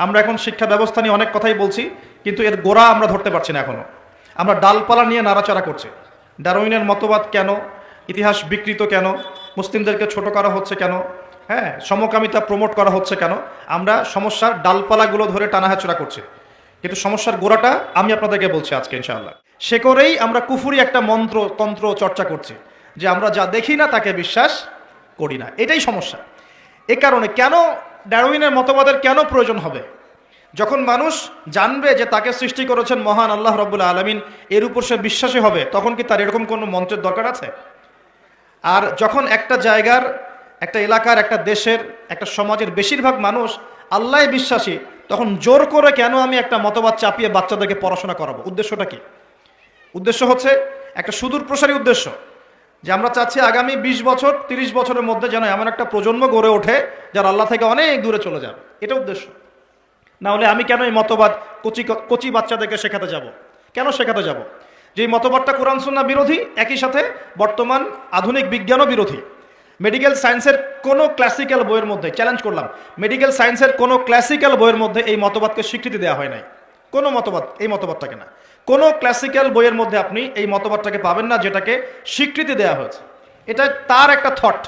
আমরা এখন শিক্ষা ব্যবস্থা নিয়ে অনেক কথাই বলছি, কিন্তু এর গোড়া আমরা ধরতে পারছি না এখনো। আমরা ডালপালা নিয়ে নাড়াচাড়া করছি। ডারউইনের মতবাদ কেন, ইতিহাস বিকৃত কেন, মুসলিমদেরকে ছোট করা হচ্ছে কেন, হ্যাঁ, সমকামিতা প্রমোট করা হচ্ছে কেন, আমরা সমস্যার ডালপালাগুলো ধরে টানাহাচড়া করছি। কিন্তু সমস্যার গোড়াটা আমি আপনাদেরকে বলছি আজকে ইনশাআল্লাহ। সে করেই আমরা কুফুরি একটা মন্ত্র তন্ত্র চর্চা করছি যে আমরা যা দেখি না তাকে বিশ্বাস করি না। এটাই সমস্যা। এ কারণে কেন ডারউইনের মতবাদের কেন প্রয়োজন হবে? যখন মানুষ জানবে যে তাকে সৃষ্টি করেছেন মহান আল্লাহ রাব্বুল আলামিন, এর উপর সে বিশ্বাসী হবে, তখন কি তার এরকম কোনো মন্ত্রের দরকার আছে? আর যখন একটা জায়গার, একটা এলাকার, একটা দেশের, একটা সমাজের বেশিরভাগ মানুষ আল্লাহ বিশ্বাসী, তখন জোর করে কেন আমি একটা মতবাদ চাপিয়ে বাচ্চাদেরকে পড়াশোনা করাবো? উদ্দেশ্যটা কি? উদ্দেশ্য হচ্ছে একটা সুদূর প্রসারী উদ্দেশ্য, যে আমরা চাচ্ছি আগামী 20 বছর 30 বছরের মধ্যে যেন এমন একটা প্রজন্ম গড়ে ওঠে যারা আল্লাহ থেকে অনেক দূরে চলে যাবে। এটা উদ্দেশ্য। না হলে আমি কেন এই মতবাদ কচি বাচ্চাদেরকে শেখাতে যাব? কেন শেখাতে যাব? যে মতবাদটা কোরআন সুন্নাহ বিরোধী, একই সাথে বর্তমান আধুনিক বিজ্ঞানও বিরোধী। মেডিকেল সায়েন্সের কোনো ক্লাসিক্যাল বইয়ের মধ্যে, চ্যালেঞ্জ করলাম, মেডিকেল সায়েন্সের কোনো ক্লাসিক্যাল বইয়ের মধ্যে এই মতবাদকে স্বীকৃতি দেওয়া হয় নাই। কোনো মতবাদ, এই মতবাদটাকে না, কোনো ক্লাসিক্যাল বইয়ের মধ্যে আপনি এই মতবাদটাকে পাবেন না যেটাকে স্বীকৃতি দেওয়া হয়েছে। এটা তার একটা থট।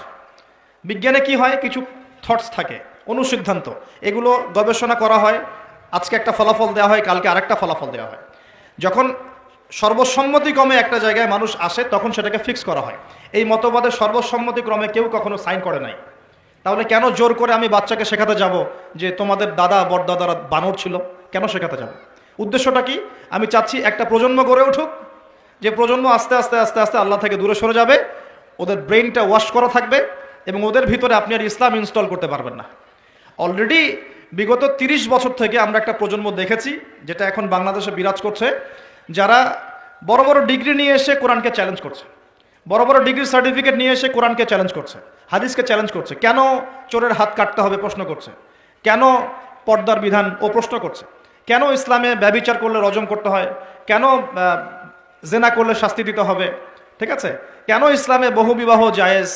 বিজ্ঞানে কি হয়, কিছু থটস থাকে, অনুসিদ্ধান্ত, এগুলো গবেষণা করা হয়, আজকে একটা ফলাফল দেওয়া হয়, কালকে আরেকটা ফলাফল দেওয়া হয়। যখন সর্বসম্মতিক্রমে একটা জায়গায় মানুষ আসে তখন সেটাকে ফিক্স করা হয়। এই মতবাদের সর্বসম্মতিক্রমে কেউ কখনো সাইন করে নাই। তাহলে কেন জোর করে আমি বাচ্চাকে শেখাতে যাব যে তোমাদের দাদা বড়দাদারা বানর ছিল? কেন শেখাতে যাব? উদ্দেশ্যটা কি? আমি চাচ্ছি একটা প্রজন্ম গড়ে উঠুক, যে প্রজন্ম আস্তে আস্তে আস্তে আস্তে আল্লাহ থেকে দূরে সরে যাবে, ওদের ব্রেইনটা ওয়াশ করা থাকবে এবং ওদের ভিতরে আপনি আর ইসলাম ইনস্টল করতে পারবেন না। অলরেডি বিগত 30 বছর থেকে আমরা একটা প্রজন্ম দেখেছি যেটা এখন বাংলাদেশে বিরাজ করছে, যারা বড় বড় ডিগ্রি নিয়ে এসে কোরআনকে চ্যালেঞ্জ করছে, বড় বড় ডিগ্রির সার্টিফিকেট নিয়ে এসে কোরআনকে চ্যালেঞ্জ করছে, হাদিসকে চ্যালেঞ্জ করছে। কেন চোরের হাত কাটতে হবে প্রশ্ন করছে, কেন পর্দার বিধান ও প্রশ্ন করছে, কেন ইসলামে ব্যভিচার করলে রজম করতে হয়, কেন জেনা করলে শাস্তি দিতে হবে, ঠিক আছে, কেন ইসলামে বহুবিবাহ জায়েজ,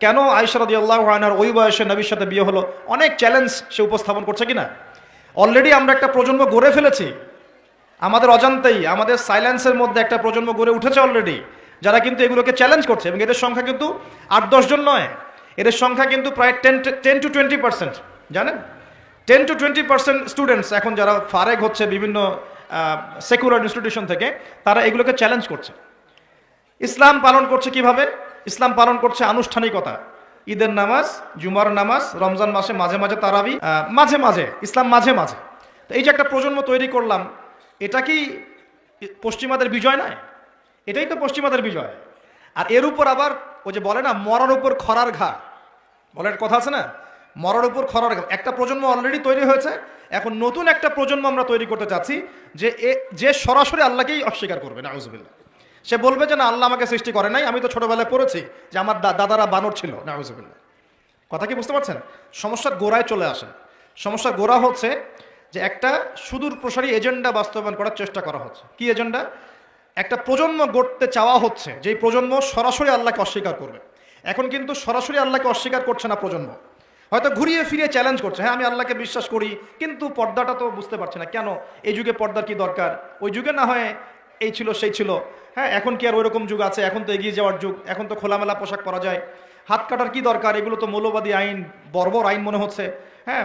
কেন আয়েশা রাদিয়াল্লাহু আনহার ওই বয়সে নবীর সাথে বিয়ে হলো, অনেক চ্যালেঞ্জ সে উপস্থাপন করছে কিনা। অলরেডি আমরা একটা প্রজন্ম গড়ে ফেলেছি, আমাদের অজান্তেই আমাদের সাইলেন্সের মধ্যে একটা প্রজন্ম গড়ে উঠেছে অলরেডি, যারা কিন্তু এগুলোকে চ্যালেঞ্জ করছে। এবং এদের সংখ্যা কিন্তু 8-10 জন নয়, এদের সংখ্যা কিন্তু প্রায় 10 to 20%। জানেন, 10 to 20% স্টুডেন্টস এখন যারা ফারেগ হচ্ছে বিভিন্ন সেকুলার ইনস্টিটিউশন থেকে, তারা এগুলোকে চ্যালেঞ্জ করছে। ইসলাম পালন করছে কিভাবে? ইসলাম পালন করছে আনুষ্ঠানিকতা, ঈদের নামাজ, জুমার নামাজ, রমজান মাসে মাঝে মাঝে তারাবি, মাঝে মাঝে ইসলাম, মাঝে মাঝে। তো এই যে একটা প্রজন্ম তৈরি করলাম, এটা কি পশ্চিমাদের বিজয় নয়? এটাই তো পশ্চিমাদের বিজয়। আর এর উপর আবার ওই যে বলে না, মরার উপর খরার ঘা, বলার কথা আছে না, মরার উপর খরার ঘা। একটা প্রজন্ম অলরেডি তৈরি হয়েছে, এখন নতুন একটা প্রজন্ম আমরা তৈরি করতে চাচ্ছি যে সরাসরি আল্লাহকেই অস্বীকার করবে, নাউজুবিল্লাহ। সে বলবে যে না, আল্লাহ আমাকে সৃষ্টি করে নাই, আমি তো ছোটবেলায় পড়েছি যে আমার দাদারা বানর ছিল, নাউজুবিল্লাহ। কথা কি বুঝতে পারছেন? সমস্যার গোড়ায় চলে আসেন। সমস্যার গোড়া হচ্ছে যে একটা সুদূর প্রসারী এজেন্ডা বাস্তবায়ন করার চেষ্টা করা হচ্ছে। কি এজেন্ডা? একটা প্রজন্ম গড়তে চাওয়া হচ্ছে, যেই প্রজন্ম সরাসরি আল্লাহকে অস্বীকার করবে। এখন কিন্তু সরাসরি আল্লাহকে অস্বীকার করছে না প্রজন্ম, হয়তো ঘুরিয়ে ফিরিয়ে চ্যালেঞ্জ করছে। হ্যাঁ, আমি আল্লাহকে বিশ্বাস করি, কিন্তু পর্দাটা তো বুঝতে পারছি না, কেন এই যুগে পর্দার কি দরকার? ওই যুগে না হয় এই ছিল সেই ছিল, হ্যাঁ, এখন কি আর ওই রকম যুগ আছে? এখন তো এগিয়ে যাওয়ার যুগ, এখন তো খোলামেলা পোশাক পরা যায়, হাত কাটার কি দরকার? এগুলো তো মৌলবাদী আইন, বর্বর আইন মনে হচ্ছে। হ্যাঁ,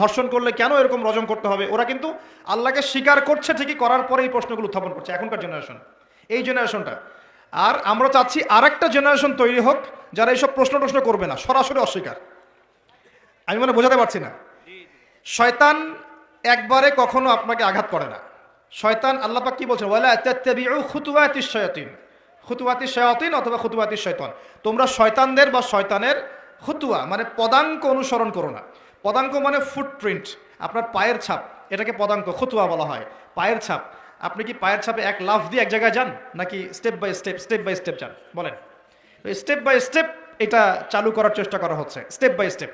ধর্ষণ করলে কেন এরকম রজম করতে হবে? ওরা কিন্তু আল্লাহকে স্বীকার করছে ঠিকই, করার পরে এই প্রশ্নগুলো উত্থাপন করছে এখনকার জেনারেশন, এই জেনারেশনটা। আর আমরা চাচ্ছি আরেকটা জেনারেশন তৈরি হোক যারা এইসব প্রশ্ন করবে না, সরাসরি অস্বীকার। আমি মানে বোঝাতে পারছি না। শয়তান একবারে কখনো আপনাকে আঘাত করে না। শয়তান, আল্লাহ পাক কি বলছেন? ওয়ালা তাত্তাবিউ খুতুওয়াতিশ শায়াতিন, খুতুওয়াতিশ শায়াতিন অথবা খুতুওয়াতিশ শয়তান, তোমরা শয়তানদের বা শয়তানের খুতুয়া মানে পদাঙ্ক অনুসরণ করো না। পদাঙ্ক মানে ফুটপ্রিন্ট, আপনার পায়ের ছাপ, এটাকে পদাঙ্ক, খুতুয়া বলা হয়। পায়ের ছাপ, আপনি কি পায়ের ছাপে এক লাফ দিয়ে এক জায়গায় যান, নাকি স্টেপ বাই স্টেপ যান? বলেন। স্টেপ বাই স্টেপ এটা চালু করার চেষ্টা করা হচ্ছে, স্টেপ বাই স্টেপ।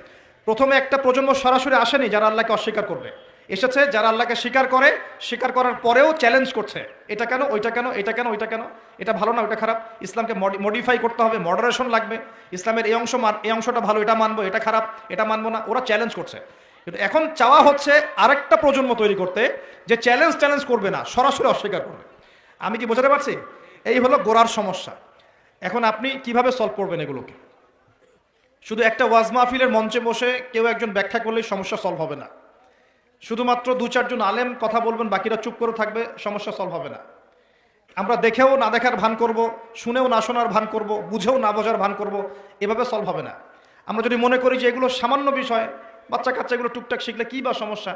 প্রথমে একটা প্রজন্ম সরাসরি আসেনি যারা আল্লাহকে অস্বীকার করবে, এসেছে যারা আল্লাহকে স্বীকার করে, স্বীকার করার পরেও চ্যালেঞ্জ করছে, এটা কেন, ওইটা কেন, এটা কেন, ওইটা কেন, এটা ভালো না, ওইটা খারাপ, ইসলামকে মডিফাই করতে হবে, মডারেশন লাগবে, ইসলামের এই অংশটা ভালো, এটা মানবো, এটা খারাপ, এটা মানবো না। ওরা চ্যালেঞ্জ করছে। কিন্তু এখন চাওয়া হচ্ছে আরেকটা প্রজন্ম তৈরি করতে, যে চ্যালেঞ্জ করবে না, সরাসরি অস্বীকার করবে। আমি কি বোঝাতে পারছি? এই হলো গোড়ার সমস্যা। এখন আপনি কিভাবে সলভ করবেন এগুলোকে? শুধু একটা ওয়াজ মাহফিলের মঞ্চে বসে কেউ একজন ব্যাখ্যা করলেই সমস্যা সলভ হবে না। শুধুমাত্র দু চারজন আলেম কথা বলবেন, বাকিরা চুপ করে থাকবে, সমস্যা সলভ হবে না। আমরা দেখেও না দেখার ভান করব, শুনেও না শোনার ভান করব, বুঝেও না বোঝার ভান করব, এভাবে সলভ হবে না। আমরা যদি মনে করি যে এগুলো সামান্য বিষয়, বাচ্চা কাচ্চা এগুলো টুকটাক শিখলে কী বা সমস্যা,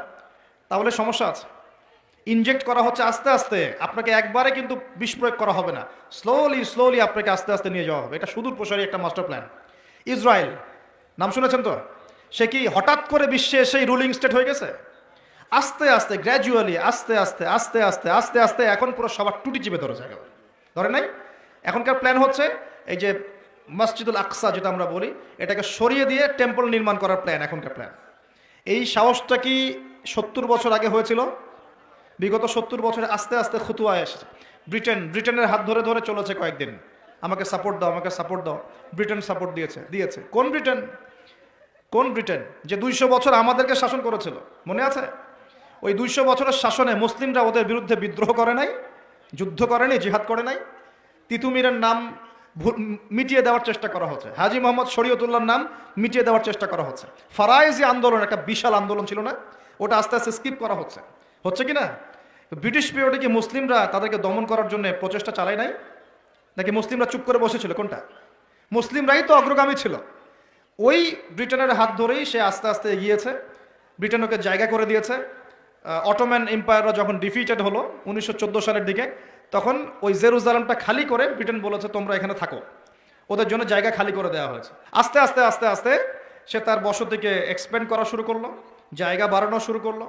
তাহলে সমস্যা আছে। ইনজেক্ট করা হচ্ছে আস্তে আস্তে, আপনাকে একবারে কিন্তু বিষ প্রয়োগ করা হবে না, স্লোলি আপনাকে আস্তে আস্তে নিয়ে যাওয়া হবে। এটা সুদূর প্রসারী একটা মাস্টার প্ল্যান। ইসরায়েল নাম শুনেছেন তো? সে কি হঠাৎ করে বিশ্বে সেই রুলিং স্টেট হয়ে গেছে? আস্তে আস্তে, গ্র্যাজুয়ালি, আস্তে আস্তে আস্তে আস্তে আস্তে আস্তে এখন পুরো সবার টুটি চিপে ধরেছে, একেবারে ধরে নাই। এখনকার প্ল্যান হচ্ছে এই যে মসজিদুল আকসা যেটা আমরা বলি, এটাকে সরিয়ে দিয়ে টেম্পল নির্মাণ করার প্ল্যান এখনকার প্ল্যান। এই সাহসটা কি 70 বছর আগে হয়েছিল? বিগত 70 বছরে আস্তে আস্তে খুতুয়া এসেছে। ব্রিটেনের হাত ধরে ধরে চলেছে কয়েকদিন, আমাকে সাপোর্ট দাও, আমাকে সাপোর্ট দাও। ব্রিটেন সাপোর্ট দিয়েছে। কোন ব্রিটেন যে 200 বছর আমাদেরকে শাসন করেছিল, মনে আছে? ওই 200 বছরের শাসনে মুসলিমরা ওদের বিরুদ্ধে বিদ্রোহ করে নাই, যুদ্ধ করেনি, জিহাদ করে নাই। তিতুমিরের নাম মিটিয়ে দেওয়ার চেষ্টা করা হচ্ছে, হাজী মোহাম্মদ শরীয়তুল্লাহর নাম মিটিয়ে দেওয়ার চেষ্টা করা হচ্ছে। ফারাইজি আন্দোলন একটা বিশাল আন্দোলন ছিল না? ওটা আস্তে আস্তে স্কিপ করা হচ্ছে কি না? ব্রিটিশ পিরিয়ডে কি মুসলিমরা তাদেরকে দমন করার জন্য প্রচেষ্টা চালায় নাই, নাকি মুসলিমরা চুপ করে বসেছিল? কোনটা? মুসলিমরাই তো অগ্রগামী ছিল। ওই ব্রিটেনের হাত ধরেই সে আস্তে আস্তে এগিয়েছে, ব্রিটেন ওকে জায়গা করে দিয়েছে। অটোম্যান এম্পায়াররা যখন ডিফিটেড হলো 1914 সালের দিকে, তখন ওই জেরুজালেমটা খালি করে ব্রিটেন বলেছে তোমরা এখানে থাকো, ওদের জন্য জায়গা খালি করে দেওয়া হয়েছে। আস্তে আস্তে আস্তে আস্তে সে তার বসতিকে এক্সপ্যান্ড করা শুরু করলো, জায়গা বাড়ানো শুরু করলো।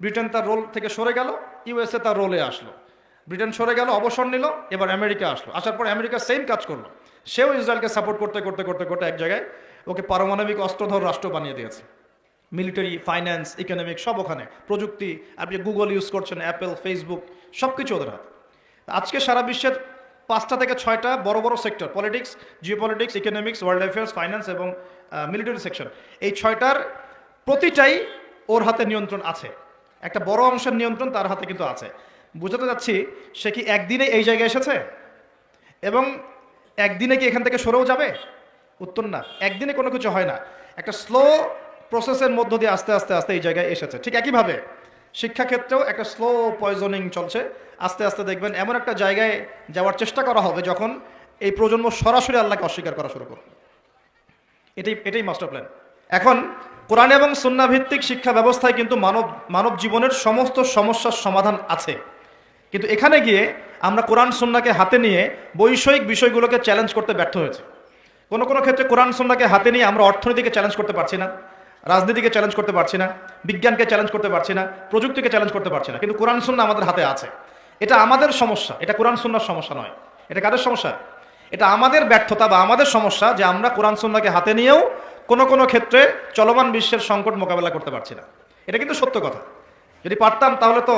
ব্রিটেন তার রোল থেকে সরে গেল, ইউএসএ তার রোলে আসলো। ব্রিটেন সরে গেল, অবসর নিল, এবার আমেরিকা আসলো। আসার পর আমেরিকা সেম কাজ করলো, সেও ইসরায়েলকে সাপোর্ট করতে করতে করতে করতে এক জায়গায় ওকে পারমাণবিক অস্ত্রধর রাষ্ট্র বানিয়ে দিয়েছে। মিলিটারি, ফাইন্যান্স, ইকোনমিক সব ওখানে, প্রযুক্তি, আপনি গুগল ইউজ করছেন, অ্যাপেল, ফেসবুক, সব কিছু ওদের হাতে। আজকে সারা বিশ্বের 5টা থেকে 6টা বড় বড় sector, politics, geopolitics, economics, world affairs, finance এবং মিলিটারি সেকশন, এই 6টার প্রতিটাই ওর হাতে নিয়ন্ত্রণ আছে। একটা বড় অংশের নিয়ন্ত্রণ তার হাতে কিন্তু আছে। বুঝাতে যাচ্ছি, সে কি একদিনে এই জায়গায় এসেছে এবং একদিনে কি এখান থেকে সরেও যাবে? উত্তর না, একদিনে কোনো কিছু হয় না। একটা স্লো প্রসেসের মধ্য দিয়ে আস্তে আস্তে আস্তে এই জায়গায় এসেছে। ঠিক একইভাবে শিক্ষাক্ষেত্রেও একটা স্লো পয়জনিং চলছে। আস্তে আস্তে দেখবেন এমন একটা জায়গায় যাওয়ার চেষ্টা করা হবে যখন এই প্রজন্ম সরাসরি আল্লাহকে অস্বীকার করা শুরু করবে। এটাই মাস্টার প্ল্যান। এখন কোরআন এবং সুন্নাহ ভিত্তিক শিক্ষা ব্যবস্থায় কিন্তু মানব জীবনের সমস্ত সমস্যার সমাধান আছে। কিন্তু এখানে গিয়ে আমরা কোরআন সুন্নাহকে হাতে নিয়ে বৈষয়িক বিষয়গুলোকে চ্যালেঞ্জ করতে ব্যর্থ হয়েছে। কোনো কোনো ক্ষেত্রে কোরআন সুন্নাহকে হাতে নিয়ে আমরা অর্থনীতিকে চ্যালেঞ্জ করতে পারছি না, রাজনীতিকে চ্যালেঞ্জ করতে পারছি না, বিজ্ঞানকে চ্যালেঞ্জ করতে পারছি না, প্রযুক্তিকে চ্যালেঞ্জ করতে পারছি না। কিন্তু কোরআন সুন্নাহ আমাদের হাতে আছে। এটা আমাদের সমস্যা, এটা কোরআন সুন্নাহর সমস্যা নয়। এটা কাদের সমস্যা? এটা আমাদের ব্যর্থতা বা আমাদের সমস্যা, যে আমরা কোরআন সুন্নাহকে হাতে নিয়েও কোনো কোনো ক্ষেত্রে চলমান বিশ্বের সংকট মোকাবেলা করতে পারছি না। এটা কিন্তু সত্য কথা। যদি পারতাম তাহলে তো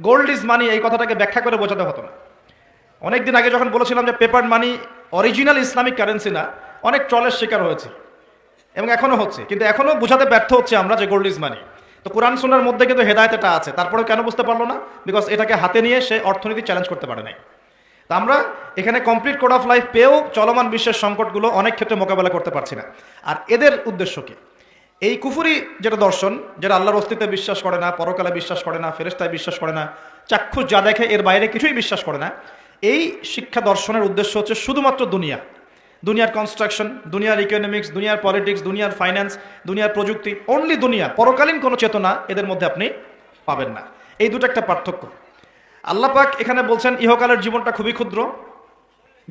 গোল্ড ইজ মানি এই কথাটাকে ব্যাখ্যা করে বোঝাতে হতো না। অনেকদিন আগে যখন বলেছিলাম যে পেপার মানি অরিজিনাল ইসলামিক কারেন্সি না, অনেক ট্রলের শিকার হয়েছে এবং এখনো হচ্ছে, কিন্তু এখনো বোঝাতে ব্যর্থ হচ্ছে আমরা যে গোল্ড ইজ মানি। তো কোরআন সুন্নাহর মধ্যে কিন্তু হেদায়েত এটা আছে, তারপরেও কেন বুঝতে পারলো না? বিকজ এটাকে হাতে নিয়ে সে অর্থনীতি চ্যালেঞ্জ করতে পারে নাই। তা আমরা এখানে কমপ্লিট কোড অফ লাইফ পেয়েও চলমান বিশ্বের সংকটগুলো অনেক ক্ষেত্রে মোকাবেলা করতে পারছি না। আর এদের উদ্দেশ্য কি? এই কুফুরি যেটা দর্শন, যেটা আল্লাহর অস্তিত্বে বিশ্বাস করে না, পরকালে বিশ্বাস করে না, ফেরেশতায় বিশ্বাস করে না, চাক্ষুষ যা দেখে এর বাইরে কিছুই বিশ্বাস করে না, এই শিক্ষা দর্শনের উদ্দেশ্য হচ্ছে শুধুমাত্র দুনিয়ার কনস্ট্রাকশন, দুনিয়ার ইকোনমিক্স, দুনিয়ার পলিটিক্স, দুনিয়ার ফাইন্যান্স, দুনিয়ার প্রযুক্তি, অনলি দুনিয়া। পরকালীন কোনো চেতনা এদের মধ্যে আপনি পাবেন না। এই দুটো একটা পার্থক্য। আল্লাহ পাক এখানে বলছেন ইহকালের জীবনটা খুবই ক্ষুদ্র,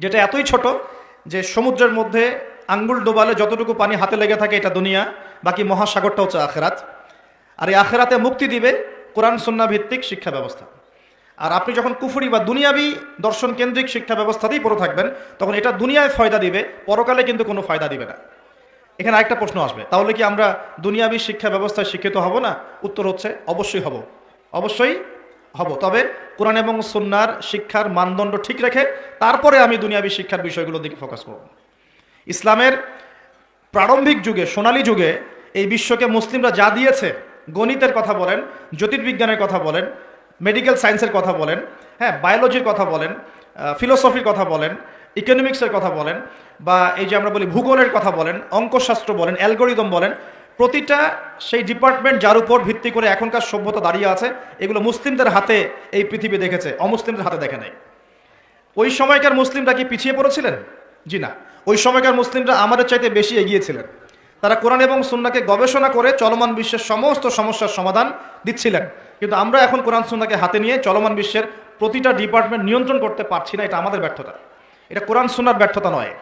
যেটা এতই ছোট যে সমুদ্রের মধ্যে আঙ্গুল ডোবালে যতটুকু পানি হাতে লেগে থাকে এটা দুনিয়া, বাকি মহাসাগরটা হচ্ছে আখেরাত। আর এই আখেরাতে মুক্তি দিবে কোরআন সুন্নাহ ভিত্তিক শিক্ষা ব্যবস্থা। আর আপনি যখন কুফরি বা দুনিয়াবি দর্শন কেন্দ্রিক শিক্ষা ব্যবস্থাতেই পড়ে থাকবেন, তখন এটা দুনিয়ায় ফয়দা দিবে, পরকালে কিন্তু কোনো ফয়দা দিবে না। এখানে আরেকটা প্রশ্ন আসবে, তাহলে কি আমরা দুনিয়াবি শিক্ষা ব্যবস্থায় শিক্ষিত হব না? উত্তর হচ্ছে অবশ্যই হব, অবশ্যই হব। তবে কোরআন এবং সুন্নাহর শিক্ষার মানদণ্ড ঠিক রেখে তারপরে আমি দুনিয়াবি শিক্ষার বিষয়গুলোর দিকে ফোকাস করব। ইসলামের প্রারম্ভিক যুগে, সোনালী যুগে এই বিশ্বকে মুসলিমরা যা দিয়েছে, গণিতের কথা বলেন, জ্যোতির্বিজ্ঞানের কথা বলেন, মেডিকেল সায়েন্সের কথা বলেন, হ্যাঁ, বায়োলজির কথা বলেন, ফিলোসফির কথা বলেন, ইকোনমিক্সের কথা বলেন, বা এই যে আমরা বলি ভূগোলের কথা বলেন, অঙ্কশাস্ত্র বলেন, অ্যালগোরিদম বলেন, প্রতিটা সেই ডিপার্টমেন্ট যার উপর ভিত্তি করে এখনকার সভ্যতা দাঁড়িয়ে আছে, এগুলো মুসলিমদের হাতে এই পৃথিবী দেখেছে, অমুসলিমদের হাতে দেখে নাই। ওই সময়কার মুসলিমরা কি পিছিয়ে পড়েছিলেন? জি না, ওই সময়কার মুসলিমরা আমাদের চাইতে বেশি এগিয়েছিলেন। তারা কোরআন এবং সুন্নাহকে গবেষণা করে চলমান বিশ্বের সমস্ত সমস্যার সমাধান দিচ্ছিলেন। কিন্তু আমরা এখন কোরআন সুন্নাহকে হাতে নিয়ে চলমান বিশ্বের প্রতিটা ডিপার্টমেন্ট নিয়ন্ত্রণ করতে পারছি না। এটা আমাদের ব্যর্থতা, এটা কোরআন সুন্নাহর ব্যর্থতা নয়।